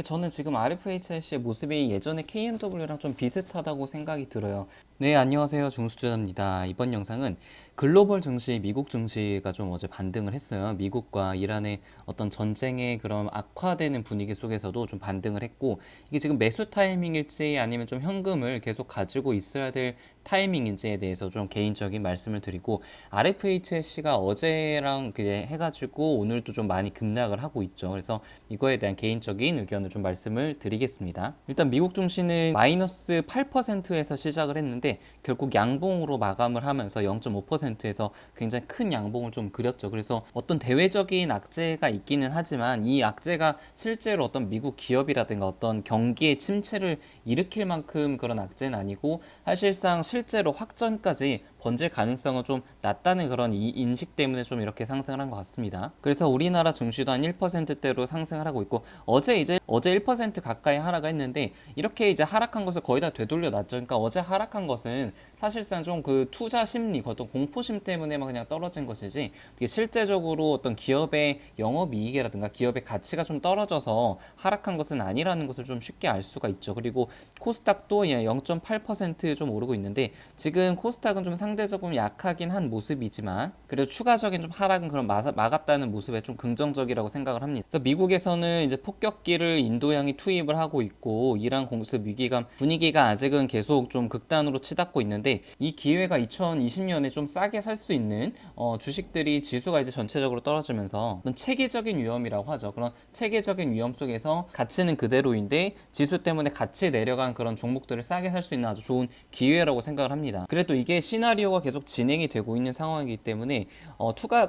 저는 지금 RFHLC의 모습이 예전에 KMW랑 좀 비슷하다고 생각이 들어요. 네, 안녕하세요. 중수주입니다. 이번 영상은 글로벌 증시, 미국 증시가 좀 어제 반등을 했어요. 미국과 이란의 어떤 전쟁의 그런 악화되는 분위기 속에서도 좀 반등을 했고, 이게 지금 매수 타이밍일지 아니면 좀 현금을 계속 가지고 있어야 될 타이밍인지에 대해서 좀 개인적인 말씀을 드리고, RFHLC가 어제랑 그게 해가지고 오늘도 좀 많이 급락을 하고 있죠. 그래서 이거에 대한 개인적인 의견을 좀 말씀을 드리겠습니다. 일단 미국 증시는 마이너스 8%에서 시작을 했는데 결국 양봉으로 마감을 하면서 0.5%에서 굉장히 큰 양봉을 좀 그렸죠. 그래서 어떤 대외적인 악재가 있기는 하지만 이 악재가 실제로 어떤 미국 기업이라든가 어떤 경기의 침체를 일으킬 만큼 그런 악재는 아니고 사실상 실제로 확전까지 번질 가능성은 좀 낮다는 그런 인식 때문에 좀 이렇게 상승을 한 것 같습니다. 그래서 우리나라 증시도 한 1%대로 상승을 하고 있고 어제 1% 가까이 하락을 했는데 이렇게 이제 하락한 것을 거의 다 되돌려 놨죠. 그러니까 어제 하락한 것은 사실상 좀 그 투자 심리, 어떤 공포심 때문에만 그냥 떨어진 것이지 실제적으로 어떤 기업의 영업이익이라든가 기업의 가치가 좀 떨어져서 하락한 것은 아니라는 것을 좀 쉽게 알 수가 있죠. 그리고 코스닥도 0.8% 좀 오르고 있는데 지금 코스닥은 좀 상대적으로 약하긴 한 모습이지만 그래도 추가적인 좀 하락은 그럼 막았다는 모습에 좀 긍정적이라고 생각을 합니다. 그래서 미국에서는 이제 폭격기를 인도양이 투입을 하고 있고 이란 공습 위기감 분위기가 아직은 계속 좀 극단으로 치닫고 있는데 이 기회가 2020년에 좀 싸게 살 수 있는 주식들이 지수가 이제 전체적으로 떨어지면서 어떤 체계적인 위험이라고 하죠. 그런 체계적인 위험 속에서 가치는 그대로인데 지수 때문에 같이 내려간 그런 종목들을 싸게 살 수 있는 아주 좋은 기회라고 생각을 합니다. 그래도 이게 시나리오가 계속 진행이 되고 있는 상황이기 때문에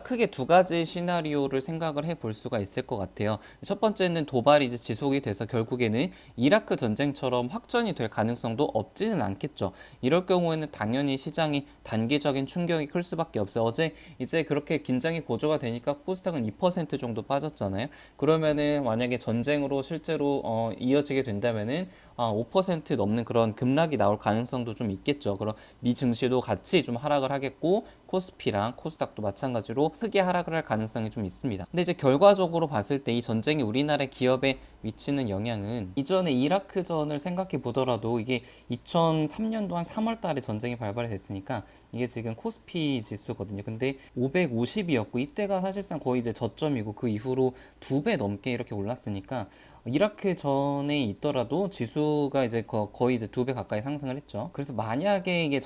크게 두 가지 시나리오를 생각을 해볼 수가 있을 것 같아요. 첫 번째는 도발이 이제 지속이 돼서 결국에는 이라크 전쟁처럼 확전이 될 가능성도 없지는 않겠죠. 이럴 경우에는 당연히 시장이 단기적인 충격이 클 수밖에 없어요. 어제 이제 그렇게 긴장이 고조가 되니까 코스닥은 2% 정도 빠졌잖아요. 그러면은 만약에 전쟁으로 실제로 이어지게 된다면은 5% 넘는 그런 급락이 나올 가능성도 좀 있겠죠. 그럼 미 증시도 같이 좀 하락을 하겠고 코스피랑 코스닥도 마찬가지로 크게 하락을 할 가능성이 좀 있습니다. 근데 이제 결과적으로 봤을 때 이 전쟁이 우리나라 기업에 미치는 영향은 이전에 이라크전을 생각해 보더라도 이게 2003년도 한 3월 달에 전쟁이 발발이 됐으니까 이게 지금 코스피 지수거든요. 근데 550이었고 이때가 사실상 거의 이제 저점이고 그 이후로 2배 넘게 이렇게 올랐으니까 이라크 전에 있더라도 지수가 이제 거의 이제 2배 가까이 상승을 했죠. 그래서 만약에 이게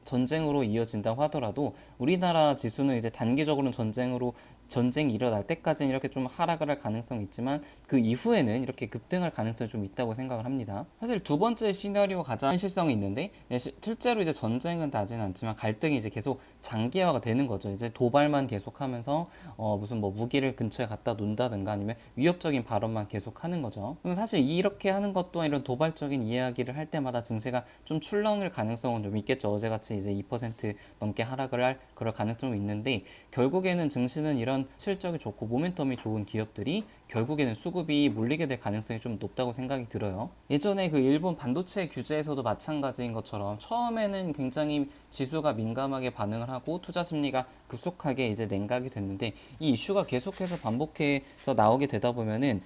전쟁으로 이어진다고 하더라도 우리나라 지수는 이제 단기적으로는 전쟁이 일어날 때까지는 이렇게 좀 하락을 할 가능성이 있지만 그 이후에는 이렇게 급등할 가능성이 좀 있다고 생각을 합니다. 사실 두 번째 시나리오가 가장 현실성이 있는데 실제로 이제 전쟁은 나지는 않지만 갈등이 이제 계속 장기화가 되는 거죠. 이제 도발만 계속하면서 무슨 뭐 무기를 근처에 갖다 놓는다든가 아니면 위협적인 발언만 계속하는 거죠. 그럼 사실 이렇게 하는 것 또한 이런 도발적인 이야기를 할 때마다 증시가 좀 출렁일 가능성은 좀 있겠죠. 어제같이 이제 2% 넘게 하락을 할 그럴 가능성이 있는데 결국에는 증시는 이런 실적이 좋고 모멘텀이 좋은 기업들이 결국에는 수급이 몰리게 될 가능성이 좀 높다고 생각이 들어요. 예전에 그 일본 반도체 규제에서도 마찬가지인 것처럼 처음에는 굉장히 지수가 민감하게 반응을 하고 투자 심리가 급속하게 이제 냉각이 됐는데 이 이슈가 계속해서 반복해서 나오게 되다 보면은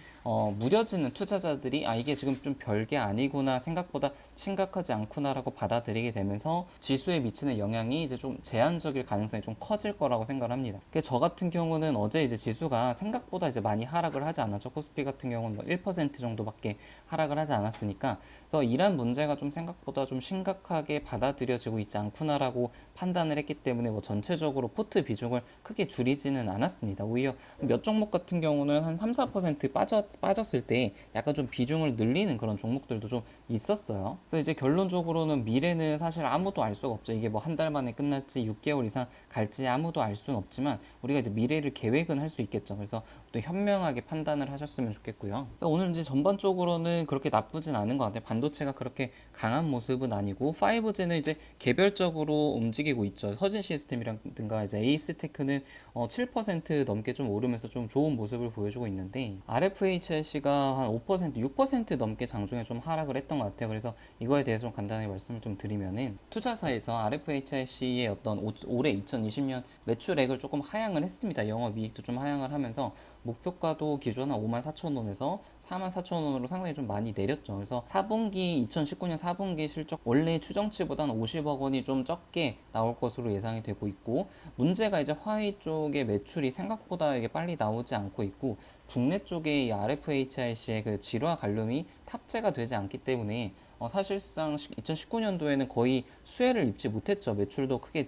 무뎌지는 투자자들이 이게 지금 좀 별게 아니구나 생각보다 심각하지 않구나라고 받아들이게 되면서 지수에 미치는 영향이 이제 좀 제한적일 가능성이 좀 커질 거라고 생각을 합니다. 저 같은 경우는 어제 이제 지수가 생각보다 이제 많이 하락을 하지 않았죠. 코스피 같은 경우는 뭐 1% 정도밖에 하락을 하지 않았으니까 그래서 이런 문제가 좀 생각보다 좀 심각하게 받아들여지고 있지 않구나라고 판단을 했기 때문에 뭐 전체적으로 포트 비중을 크게 줄이지는 않았습니다. 오히려 몇 종목 같은 경우는 한 3, 4% 빠졌을 때 약간 좀 비중을 늘리는 그런 종목들도 좀 있었어요. 그래서 이제 결론적으로는 미래는 사실 아무도 알 수가 없죠. 이게 뭐 한 달 만에 끝날지 6개월 이상 갈지 아무도 알 수는 없지만 우리가 이제 미래를 계획은 할 수 있겠죠. 그래서 또 현명하게 판단을 하셨으면 좋겠고요. 그래서 오늘 이제 전반적으로는 그렇게 나쁘진 않은 것 같아요. 반도체가 그렇게 강한 모습은 아니고 5G는 이제 개별적으로 움직이고 있죠. 서진 시스템이라든가 이제 에이스테크는 7% 넘게 좀 오르면서 좀 좋은 모습을 보여주고 있는데 RFHLC가 한 5%, 6% 넘게 장중에 좀 하락을 했던 것 같아요. 그래서 이거에 대해서 좀 간단하게 말씀을 좀 드리면은 투자사에서 RFHLC의 어떤 올해 2020년 매출액을 조금 하향을 했습니다. 영업이익도 좀 하향을 하면서 목표가도 기존 한 54,000원에서 44,000원으로 상당히 좀 많이 내렸죠. 그래서 4분기 2019년 4분기 실적 원래 추정치보다는 50억 원이 좀 적게 나올 것으로 예상이 되고 있고, 문제가 이제 화웨이 쪽의 매출이 생각보다 이게 빨리 나오지 않고 있고, 국내 쪽에 이 RFHIC의 그 질화 관lum이 탑재가 되지 않기 때문에 사실상 2019년도에는 거의 수혜를 입지 못했죠. 매출도 크게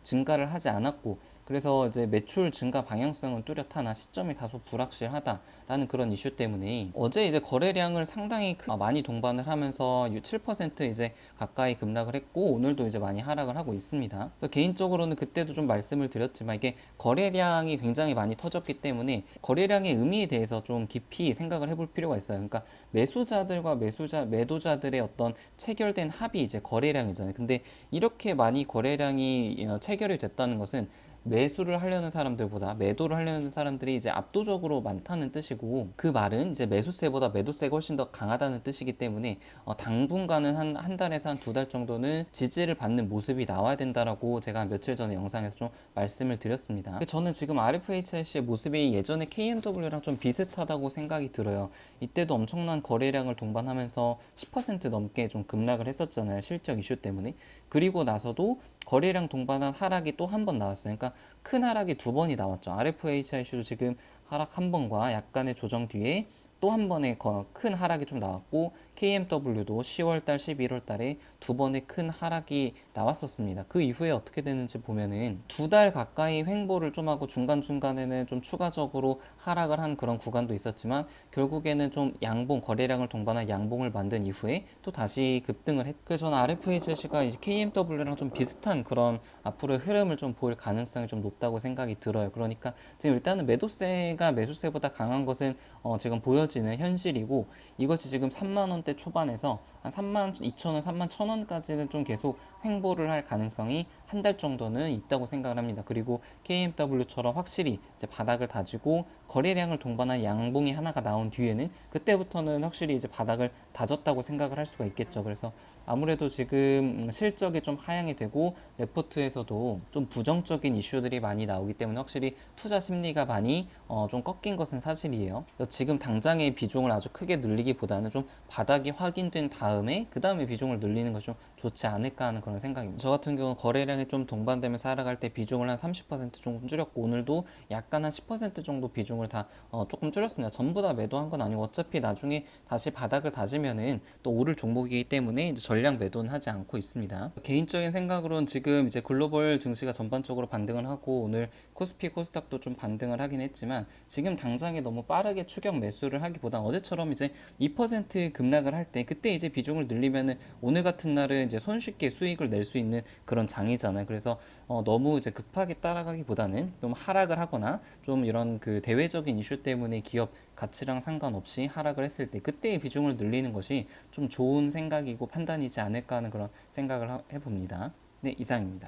증가를 하지 않았고, 그래서 이제 매출 증가 방향성은 뚜렷하나 시점이 다소 불확실하다라는 그런 이슈 때문에 어제 이제 거래량을 상당히 많이 동반을 하면서 7% 이제 가까이 급락을 했고, 오늘도 이제 많이 하락을 하고 있습니다. 그래서 개인적으로는 그때도 좀 말씀을 드렸지만, 이게 거래량이 굉장히 많이 터졌기 때문에 거래량의 의미에 대해서 좀 깊이 생각을 해볼 필요가 있어요. 그러니까 매수자들과 매도자들의 어떤 체결된 합이 이제 거래량이잖아요. 근데 이렇게 많이 거래량이 체결이 됐다는 것은 매수를 하려는 사람들보다 매도를 하려는 사람들이 이제 압도적으로 많다는 뜻이고, 그 말은 이제 매수세보다 매도세가 훨씬 더 강하다는 뜻이기 때문에 당분간은 한 달에서 한 두 달 정도는 지지를 받는 모습이 나와야 된다라고 제가 며칠 전에 영상에서 좀 말씀을 드렸습니다. 저는 지금 RFHIC의 모습이 예전에 KMW랑 좀 비슷하다고 생각이 들어요. 이때도 엄청난 거래량을 동반하면서 10% 넘게 좀 급락을 했었잖아요, 실적 이슈 때문에. 그리고 나서도 거래량 동반한 하락이 또 한 번 나왔어요. 그러니까 큰 하락이 두 번이 나왔죠. RFHIC도 지금 하락 한 번과 약간의 조정 뒤에 또 한 번의 큰 하락이 좀 나왔고, KMW도 10월달, 11월달에 두 번의 큰 하락이 나왔었습니다. 그 이후에 어떻게 되는지 보면은 두 달 가까이 횡보를 좀 하고 중간중간에는 좀 추가적으로 하락을 한 그런 구간도 있었지만, 결국에는 좀 양봉, 거래량을 동반한 양봉을 만든 이후에 또 다시 급등을 했고, 그래서 저는 RFHC가 이제 KMW랑 좀 비슷한 그런 앞으로의 흐름을 좀 보일 가능성이 좀 높다고 생각이 들어요. 그러니까 지금 일단은 매도세가 매수세보다 강한 것은 지금 보여지는 현실이고, 이것이 지금 3만 원대 초반에서 한 3만 2천 원, 3만 1천 원까지는 좀 계속 횡보를 할 가능성이 한 달 정도는 있다고 생각을 합니다. 그리고 KMW처럼 확실히 이제 바닥을 다지고 거래량을 동반한 양봉이 하나가 나온 뒤에는 그때부터는 확실히 이제 바닥을 다졌다고 생각을 할 수가 있겠죠. 그래서 아무래도 지금 실적이 좀 하향이 되고 레포트에서도 좀 부정적인 이슈들이 많이 나오기 때문에 확실히 투자 심리가 많이 좀 꺾인 것은 사실이에요. 지금 당장의 비중을 아주 크게 늘리기보다는 좀 바닥이 확인된 다음에 그 다음에 비중을 늘리는 것이 좀 좋지 않을까 하는 그런 생각입니다. 저 같은 경우는 거래량이 좀 동반되면서 하락할 때 비중을 한 30% 정도 줄였고, 오늘도 약간 한 10% 정도 비중을 다 조금 줄였습니다. 전부 다 매도한 건 아니고, 어차피 나중에 다시 바닥을 다지면은 또 오를 종목이기 때문에 이제 전량 매도는 하지 않고 있습니다. 개인적인 생각으로는 지금 이제 글로벌 증시가 전반적으로 반등을 하고, 오늘 코스피 코스닥도 좀 반등을 하긴 했지만, 지금 당장에 너무 빠르게 추격 매수를 하기보다 어제처럼 이제 2% 급락을 할 때 그때 이제 비중을 늘리면은 오늘 같은 날은 이제 손쉽게 수익을 낼 수 있는 그런 장이잖아요. 그래서 너무 이제 급하게 따라가기보다는 좀 하락을 하거나 좀 이런 그 대외적인 이슈 때문에 기업 가치랑 상관없이 하락을 했을 때 그때의 비중을 늘리는 것이 좀 좋은 생각이고 판단이지 않을까 하는 그런 생각을 해봅니다. 네, 이상입니다.